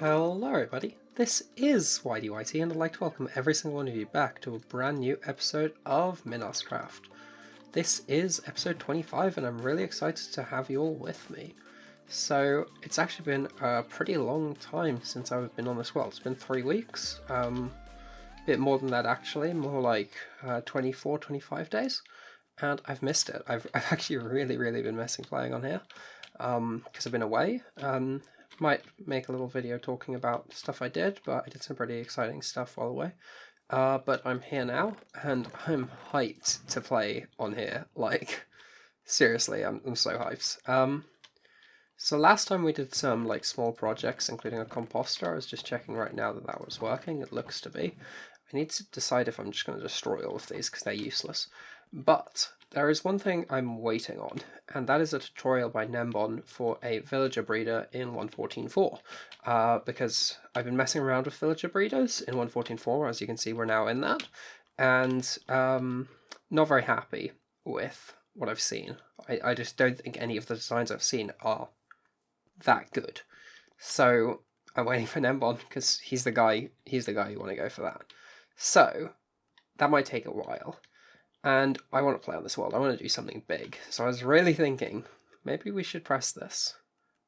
Hello everybody, this is YDYT and I'd like to welcome every single one of you back to a brand new episode of MinasCraft. This is episode 25 and I'm really excited to have you all with me. So it's actually been a pretty long time since I've been on this world. It's been 3 weeks, a bit more than that actually, more like 24, 25 days. And I've missed it. I've actually really been missing playing on here because I've been away. Might make a little video talking about stuff I did, but I did some pretty exciting stuff while away. But I'm here now, and I'm hyped to play on here. Like, seriously, I'm so hyped. So last time we did some like small projects, including a composter. I was just checking right now that that was working. It looks to be. I need to decide if I'm just going to destroy all of these because they're useless. But there is one thing I'm waiting on, and that is a tutorial by Nembon for a villager breeder in 1.14.4. Because I've been messing around with villager breeders in 1.14.4, as you can see we're now in that, and not very happy with what I've seen. I just don't think any of the designs I've seen are that good. So I'm waiting for Nembon because he's the guy you want to go for that. So that might take a while. And I want to play on this world. I want to do something big. So I was really thinking, maybe we should press this.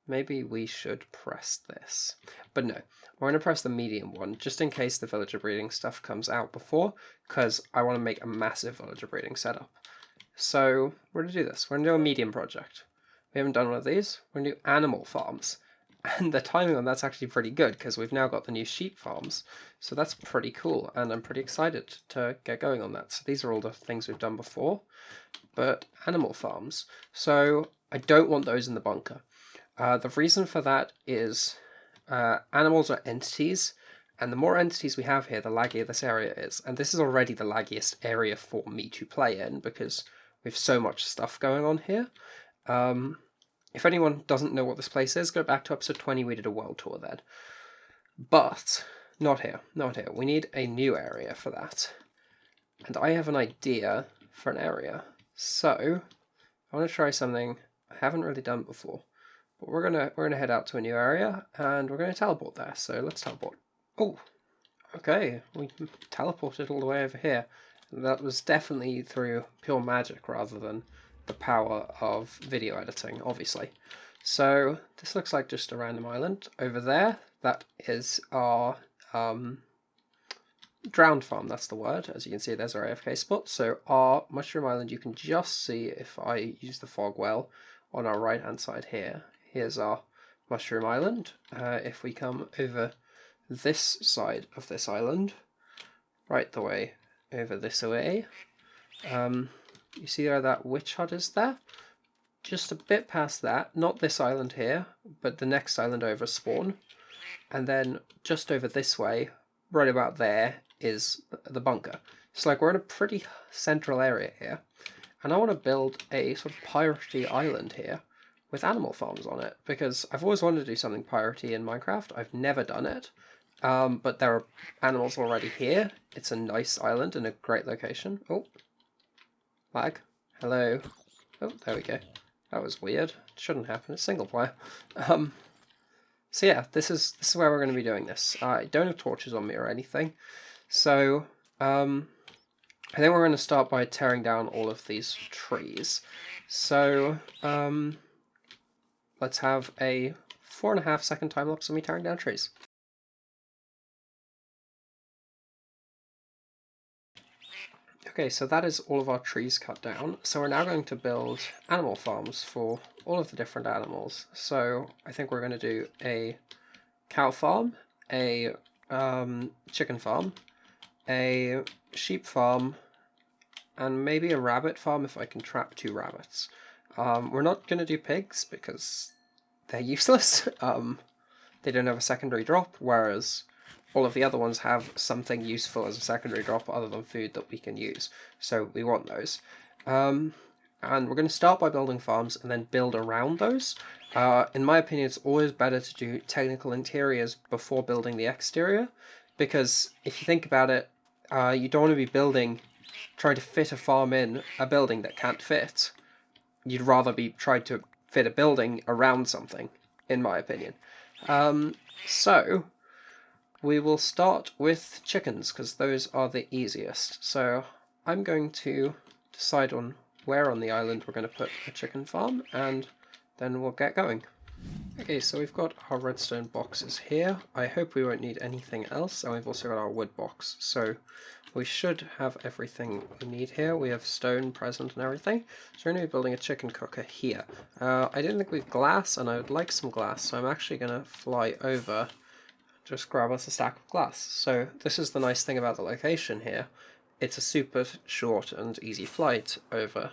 Maybe we should press this. But no, we're going to press the medium one, just in case the villager breeding stuff comes out before, because I want to make a massive villager breeding setup. So we're going to do this. We're going to do a medium project. We haven't done one of these. We're going to do animal farms. And the timing on that's actually pretty good, because we've now got the new sheep farms. So that's pretty cool, and I'm pretty excited to get going on that. So these are all the things we've done before, but animal farms. So I don't want those in the bunker. The reason for that is animals are entities, and the more entities we have here, the laggier this area is. And this is already the laggiest area for me to play in, because we have so much stuff going on here. If anyone doesn't know what this place is, go back to episode 20, we did a world tour then. But not here. We need a new area for that. And I have an idea for an area. So I want to try something I haven't really done before. But we're gonna head out to a new area and we're gonna teleport there. So let's teleport. Oh, okay. We teleported all the way over here. That was definitely through pure magic rather than the power of video editing, obviously. So this looks like just a random island. Over there, that is our drowned farm, that's the word. As you can see, there's our AFK spot. So our mushroom island, you can just see if I use the fog well on our right hand side here. Here's our mushroom island. If we come over this side of this island, right the way over this way, you see there that witch hut is there? Just a bit past that, not this island here, but the next island over, spawn. And then just over this way, right about there, is the bunker. So like we're in a pretty central area here. And I want to build a sort of piratey island here with animal farms on it, because I've always wanted to do something piratey in Minecraft. I've never done it. But there are animals already here. It's a nice island in a great location. Oh. Lag. Hello. Oh, there we go. That was weird. It shouldn't happen. It's single player. So yeah, this is where we're going to be doing this. I don't have torches on me or anything. So I think we're going to start by tearing down all of these trees. So let's have a 4.5 second time lapse of me tearing down trees. Okay, so that is all of our trees cut down. So we're now going to build animal farms for all of the different animals. So I think we're going to do a cow farm, a chicken farm, a sheep farm, and maybe a rabbit farm if I can trap 2 rabbits. We're not going to do pigs because they're useless. They don't have a secondary drop, whereas all of the other ones have something useful as a secondary drop other than food that we can use. So we want those. And we're going to start by building farms and then build around those. In my opinion, it's always better to do technical interiors before building the exterior. Because if you think about it, you don't want to be trying to fit a farm in a building that can't fit. You'd rather be trying to fit a building around something, in my opinion. So we will start with chickens because those are the easiest. So I'm going to decide on where on the island we're going to put a chicken farm, and then we'll get going. Okay, so we've got our redstone boxes here. I hope we won't need anything else, and we've also got our wood box. So we should have everything we need here. We have stone present and everything. So we're going to be building a chicken cooker here. I don't think we've glass, and I would like some glass, so I'm actually going to fly over, just grab us a stack of glass. So this is the nice thing about the location here. It's a super short and easy flight over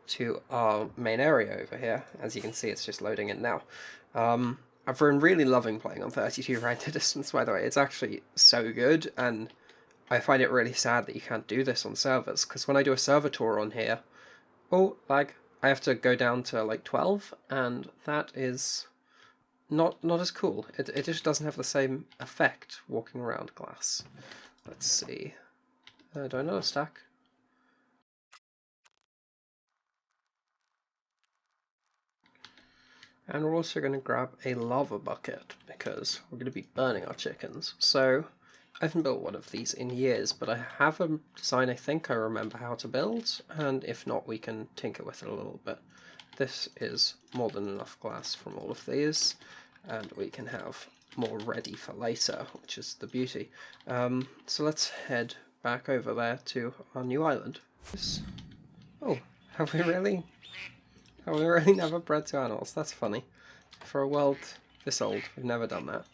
to our main area over here. As you can see, it's just loading in now. I've been really loving playing on 32 render distance, by the way. It's actually so good, and I find it really sad that you can't do this on servers, because when I do a server tour on here, I have to go down to like 12, and that is not as cool. It just doesn't have the same effect walking around glass. Let's see. Do I know a stack? And we're also going to grab a lava bucket because we're going to be burning our chickens. So I haven't built one of these in years, but I have a design I think I remember how to build, and if not, we can tinker with it a little bit. This is more than enough glass from all of these, and we can have more ready for later, which is the beauty. So let's head back over there to our new island. Oh, have we really? Have we really never bred two animals? That's funny. For a world this old, we've never done that.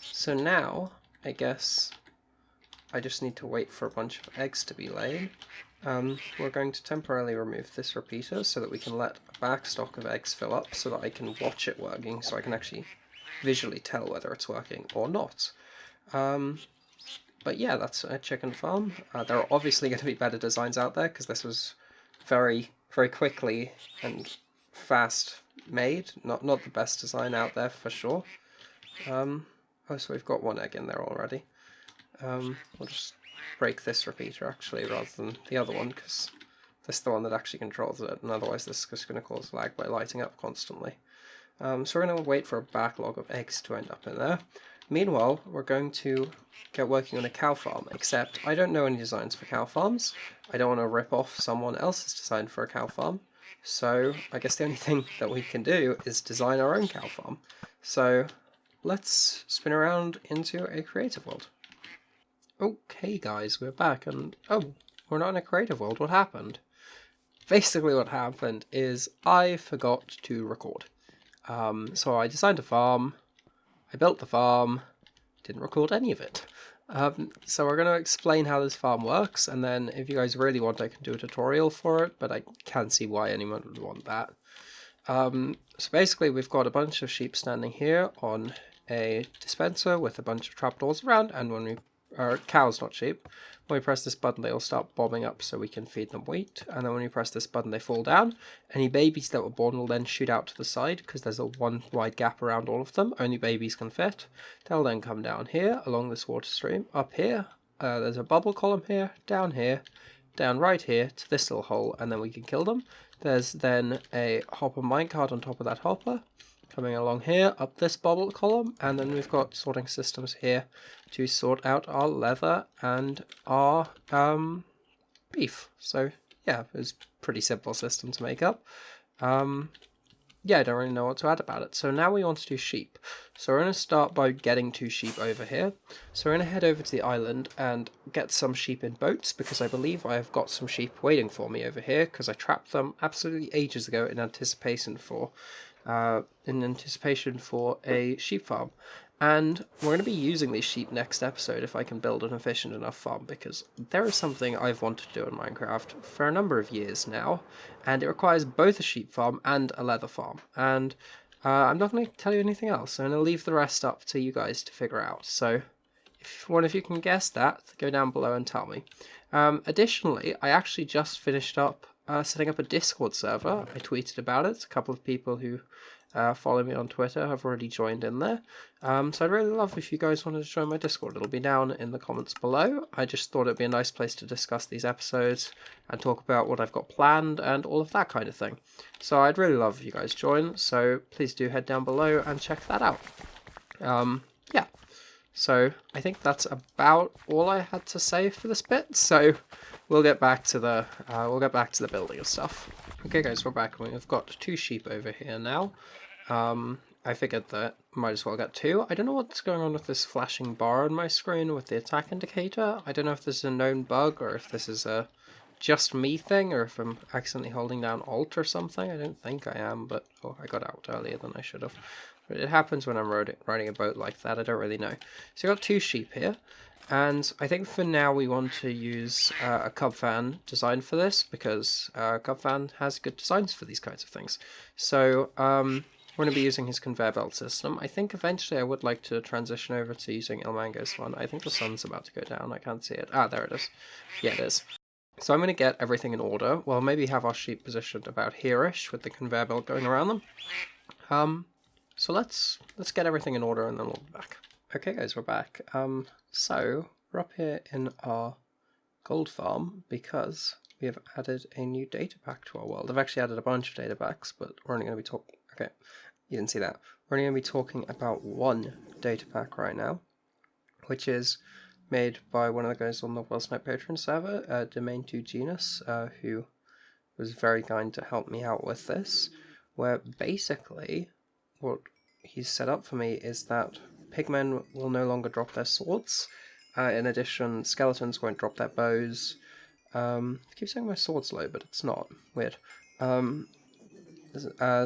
So now, I guess I just need to wait for a bunch of eggs to be laid. We're going to temporarily remove this repeater so that we can let a back stock of eggs fill up so that I can watch it working, so I can actually visually tell whether it's working or not. But yeah, that's a chicken farm. There are obviously going to be better designs out there because this was very quickly and fast made. Not the best design out there for sure. Oh, so we've got one egg in there already. We'll just break this repeater actually rather than the other one because this is the one that actually controls it, and otherwise this is just going to cause lag by lighting up constantly. So we're going to wait for a backlog of eggs to end up in there. Meanwhile, we're going to get working on a cow farm, except I don't know any designs for cow farms. I don't want to rip off someone else's design for a cow farm, so I guess the only thing that we can do is design our own cow farm. So let's spin around into a creative world. Okay guys, we're back, and oh, we're not in a creative world. What happened? Basically what happened is I forgot to record. So I designed a farm, I built the farm, didn't record any of it. So we're going to explain how this farm works, and then if you guys really want I can do a tutorial for it, but I can't see why anyone would want that. So basically we've got a bunch of sheep standing here on a dispenser with a bunch of trapdoors around, and when we cows, not sheep. When we press this button, they all start bobbing up so we can feed them wheat. And then when we press this button, they fall down. Any babies that were born will then shoot out to the side because there's a one wide gap around all of them. Only babies can fit. They'll then come down here along this water stream. Up here, there's a bubble column here, down right here to this little hole, and then we can kill them. There's then a hopper minecart on top of that hopper. Coming along here, up this bubble column, and then we've got sorting systems here to sort out our leather and our beef. So yeah, it's a pretty simple system to make up. Yeah, I don't really know what to add about it. So now we want to do sheep. So we're going to start by getting 2 sheep over here. So we're going to head over to the island and get some sheep in boats, because I believe I have got some sheep waiting for me over here, because I trapped them absolutely ages ago in anticipation for a sheep farm. And we're going to be using these sheep next episode if I can build an efficient enough farm, because there is something I've wanted to do in Minecraft for a number of years now, and it requires both a sheep farm and a leather farm. And I'm not going to tell you anything else. I'm going to leave the rest up to you guys to figure out. So if one of you can guess that, go down below and tell me. Additionally, I actually just finished up setting up a Discord server. I tweeted about it. A couple of people who follow me on Twitter. I've already joined in there. So I'd really love if you guys wanted to join my Discord. It'll be down in the comments below. I just thought it'd be a nice place to discuss these episodes and talk about what I've got planned and all of that kind of thing. So I'd really love if you guys join, so please do head down below and check that out. Yeah. So I think that's about all I had to say for this bit. So we'll get back to the building of stuff. Okay, guys, we're back. We've got 2 sheep over here now. I figured that might as well get 2. I don't know what's going on with this flashing bar on my screen with the attack indicator. I don't know if this is a known bug or if this is a just me thing or if I'm accidentally holding down Alt or something. I don't think I am, but oh, I got out earlier than I should have. But it happens when I'm riding a boat like that. I don't really know. So I've got 2 sheep here. And I think for now we want to use a cub fan design for this because cub fan has good designs for these kinds of things. So we're going to be using his conveyor belt system. I think eventually I would like to transition over to using Ilmango's one. I think the sun's about to go down. I can't see it. Ah, there it is. Yeah, it is. So I'm going to get everything in order. Well, maybe have our sheep positioned about here-ish with the conveyor belt going around them. So let's get everything in order and then we'll be back. Okay guys, we're back. So we're up here in our gold farm because we have added a new data pack to our world. I've actually added a bunch of data packs, but we're only going to be talking... Okay, you didn't see that. We're only going to be talking about one data pack right now, which is made by one of the guys on the World's Night Patreon server, Domain 2 Genus, who was very kind to help me out with this, where basically what he's set up for me is that pigmen will no longer drop their swords. In addition, skeletons won't drop their bows. I keep saying my sword's low, but it's not. Weird.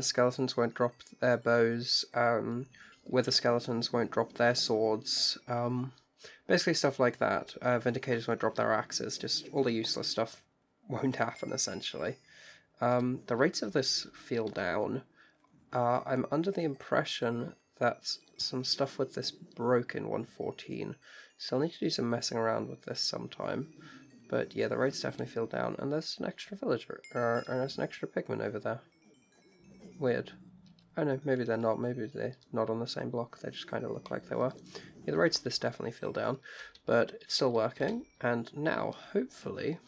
Skeletons won't drop their bows. Wither skeletons won't drop their swords. Basically stuff like that. Vindicators won't drop their axes. Just all the useless stuff won't happen, essentially. The rates of this feel down. I'm under the impression that some stuff with this broke in 1.14, so I'll need to do some messing around with this sometime. But yeah, the rates definitely feel down, and there's an extra villager, and there's an extra pigman over there. Weird. Oh no, maybe they're not, maybe they're not on the same block, they just kind of look like they were. Yeah, the rates of this definitely feel down, but it's still working, and now, hopefully,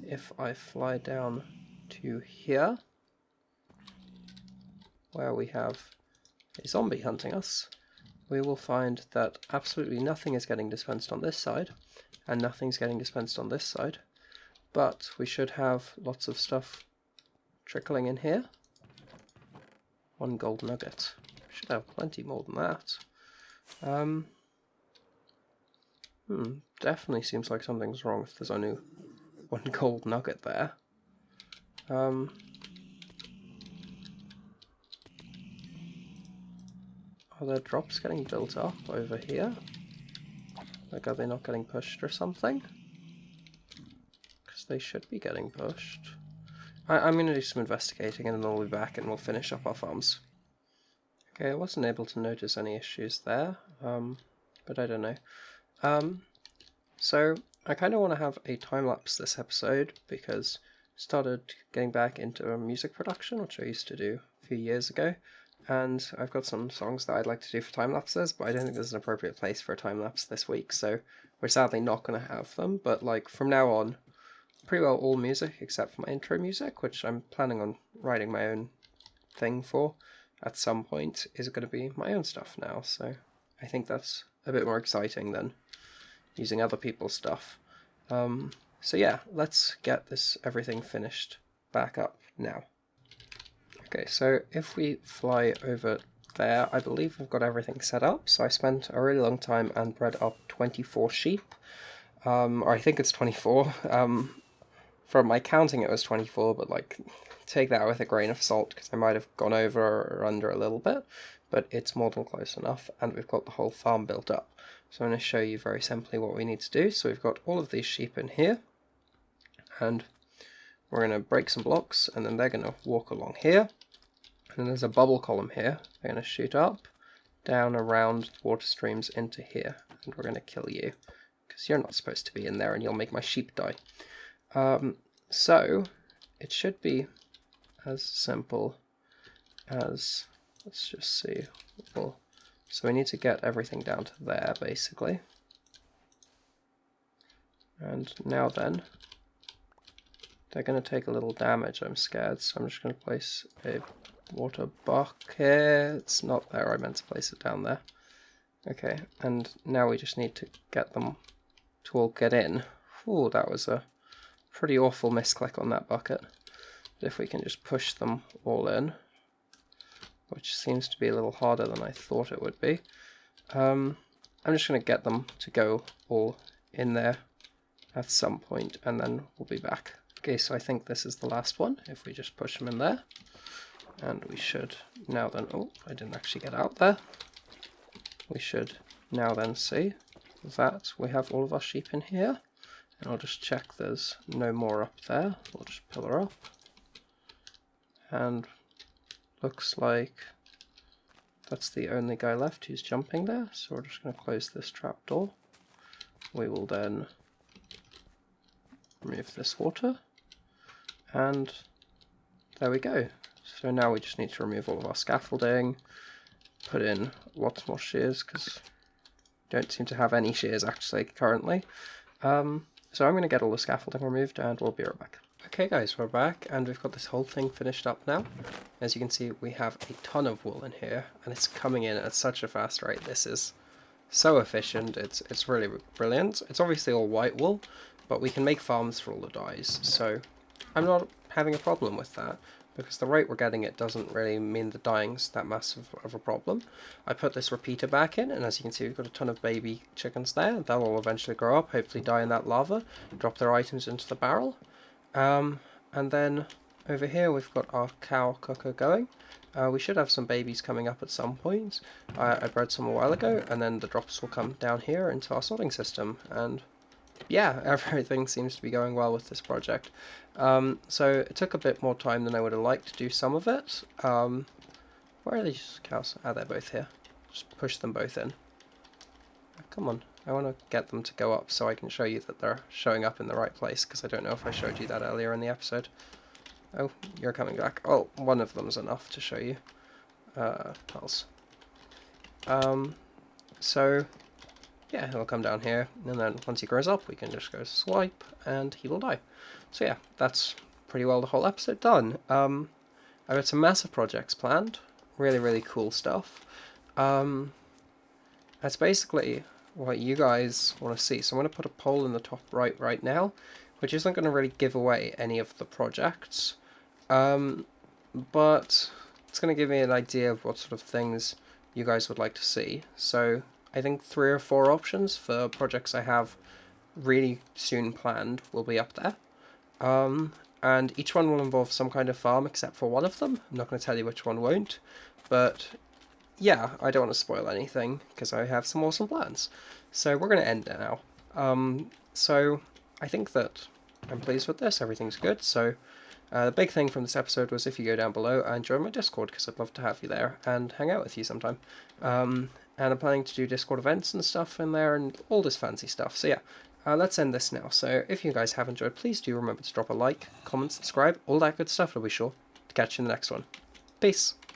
if I fly down to here, where we have a zombie hunting us, we will find that absolutely nothing is getting dispensed on this side, and nothing's getting dispensed on this side, but we should have lots of stuff trickling in here. 1 gold nugget. Should have plenty more than that. Definitely seems like something's wrong if there's only 1 gold nugget there. Are there drops getting built up over here? Like, are they not getting pushed or something? Because they should be getting pushed. I'm going to do some investigating and then we'll be back and we'll finish up our farms. Okay, I wasn't able to notice any issues there, but I don't know. So, I kind of want to have a time-lapse this episode because I started getting back into music production, which I used to do a few years ago. And I've got some songs that I'd like to do for time-lapses, but I don't think there's an appropriate place for a time-lapse this week, so we're sadly not going to have them. But like from now on, pretty well all music except for my intro music, which I'm planning on writing my own thing for at some point, is going to be my own stuff now. So I think that's a bit more exciting than using other people's stuff. So yeah, let's get everything finished back up now. Okay, so if we fly over there, I believe we've got everything set up. So I spent a really long time and bred up 24 sheep. Or I think it's 24. From my counting it was 24, but like, take that with a grain of salt, because I might have gone over or under a little bit. But it's more than close enough, and we've got the whole farm built up. So I'm going to show you very simply what we need to do. So we've got all of these sheep in here, and we're going to break some blocks, and then they're going to walk along here. And then there's a bubble column here. They're going to shoot up, down, around water streams into here. And we're going to kill you, because you're not supposed to be in there and you'll make my sheep die. So, it should be as simple as let's just see. Well, so we need to get everything down to there, basically. And now then, they're going to take a little damage, I'm scared, so I'm just going to place a water bucket. It's not there, I meant to place it down there. Okay, and now we just need to get them to all get in. Ooh, that was a pretty awful misclick on that bucket. But if we can just push them all in, which seems to be a little harder than I thought it would be. I'm just going to get them to go all in there at some point, and then we'll be back. Okay, so I think this is the last one, if we just push them in there. And we should now then, oh, I didn't actually get out there. We should now then see that we have all of our sheep in here. And I'll just check there's no more up there. We'll just pillar up. And looks like that's the only guy left who's jumping there. So we're just going to close this trapdoor. We will then remove this water. And there we go. So now we just need to remove all of our scaffolding, put in lots more shears because we don't seem to have any shears actually currently. So I'm going to get all the scaffolding removed and we'll be right back. Okay guys, we're back and we've got this whole thing finished up now. As you can see, we have a ton of wool in here and it's coming in at such a fast rate. This is so efficient, it's really brilliant. It's obviously all white wool, but we can make farms for all the dyes, so I'm not having a problem with that. Because the rate we're getting it doesn't really mean the dyeing's that massive of a problem. I put this repeater back in, and as you can see we've got a ton of baby chickens there. They'll all eventually grow up, hopefully die in that lava, drop their items into the barrel. And then over here we've got our cow cooker going. We should have some babies coming up at some point. I bred some a while ago, and then the drops will come down here into our sorting system. And yeah, everything seems to be going well with this project. So it took a bit more time than I would have liked to do some of it. Where are these cows? Ah, they're both here. Just push them both in. Come on, I want to get them to go up so I can show you that they're showing up in the right place, because I don't know if I showed you that earlier in the episode. Oh, you're coming back. Oh, one of them's enough to show you. Pulse. So yeah, he'll come down here, and then once he grows up, we can just go swipe, and he will die. So yeah, that's pretty well the whole episode done. I've got some massive projects planned, really, really cool stuff. That's basically what you guys want to see. So I'm going to put a poll in the top right now, which isn't going to really give away any of the projects, but it's going to give me an idea of what sort of things you guys would like to see. So I think 3 or 4 options for projects I have really soon planned will be up there. And each one will involve some kind of farm except for one of them. I'm not going to tell you which one won't, but yeah, I don't want to spoil anything because I have some awesome plans. So we're going to end there now. So I think that I'm pleased with this, everything's good. So the big thing from this episode was if you go down below and join my Discord, because I'd love to have you there and hang out with you sometime. And I'm planning to do Discord events and stuff in there and all this fancy stuff. So yeah, let's end this now. So if you guys have enjoyed, please do remember to drop a like, comment, subscribe, all that good stuff. I'll be sure to catch you in the next one. Peace.